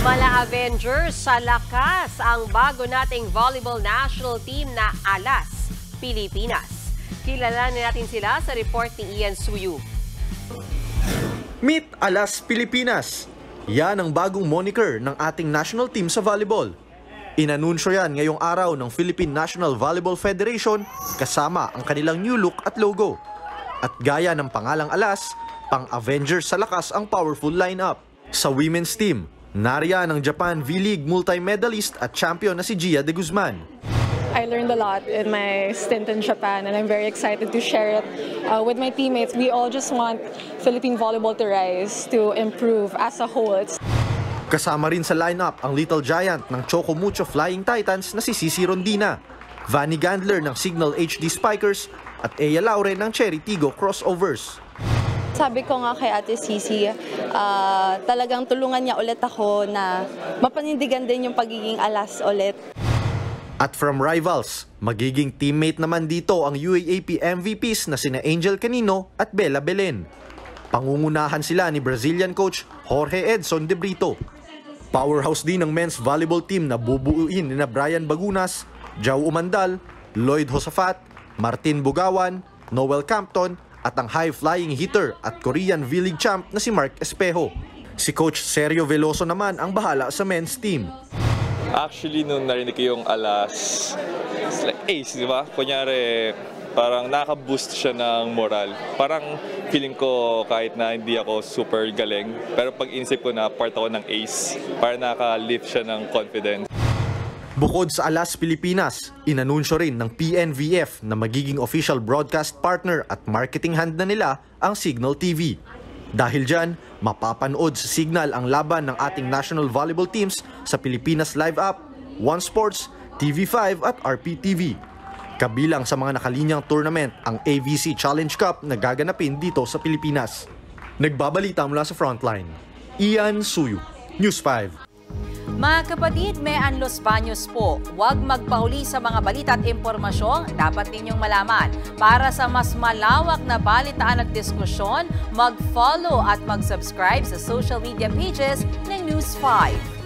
Mala Avengers sa lakas ang bago nating volleyball national team na Alas, Pilipinas. Kilalanin natin sila sa report ni Ian Suyu. Meet Alas, Pilipinas. Yan ang bagong moniker ng ating national team sa volleyball. Inanunsyo yan ngayong araw ng Philippine National Volleyball Federation kasama ang kanilang new look at logo. At gaya ng pangalang Alas, pang-Avengers sa lakas ang powerful lineup. Sa women's team, nariyan ang Japan V-League multi-medalist at champion na si Gia de Guzman. I learned a lot in my stint in Japan and I'm very excited to share it with my teammates. We all just want Philippine volleyball to rise, to improve as a whole. Kasama rin sa lineup ang little giant ng Choco Mucho Flying Titans na si Cici Rondina, Vanny Gandler ng Signal HD Spikers at Ea Laure ng Cherry Tigo Crossovers. Sabi ko nga kay Ate Cici, talagang tulungan niya ulit ako na mapanindigan din yung pagiging Alas ulit. At from rivals, magiging teammate naman dito ang UAAP MVPs na sina Angel Canino at Bella Belen. Pangungunahan sila ni Brazilian coach Jorge Edson de Brito. Powerhouse din ng men's volleyball team na bubuuin ni Brian Bagunas, Jau Umandal, Lloyd Josafat, Martin Bugawan, Noel Campton at ang high-flying hitter at Korean V-League champ na si Mark Espejo. Si Coach Sergio Veloso naman ang bahala sa men's team. Actually, nung narinig ko yung Alas, it's like ace, di ba? Kunyari, parang nakaka-boost siya ng moral. Parang feeling ko kahit na hindi ako super galing, pero pag inisip ko na part ako ng ace, parang nakaka-lift siya ng confidence. Bukod sa Alas Pilipinas, inanunsyo rin ng PNVF na magiging official broadcast partner at marketing hand na nila ang Signal TV. Dahil dyan, mapapanood sa Signal ang laban ng ating national volleyball teams sa Pilipinas Live App, One Sports, TV5 at RPTV. Kabilang sa mga nakalinyang tournament ang AVC Challenge Cup na gaganapin dito sa Pilipinas. Nagbabalita mula sa Frontline, Ian Suyu, News 5. Mga kapatid, may Los Baños po. Huwag magpahuli sa mga balita at impormasyong dapat ninyong malaman. Para sa mas malawak na balitaan at diskusyon, mag-follow at mag-subscribe sa social media pages ng News 5.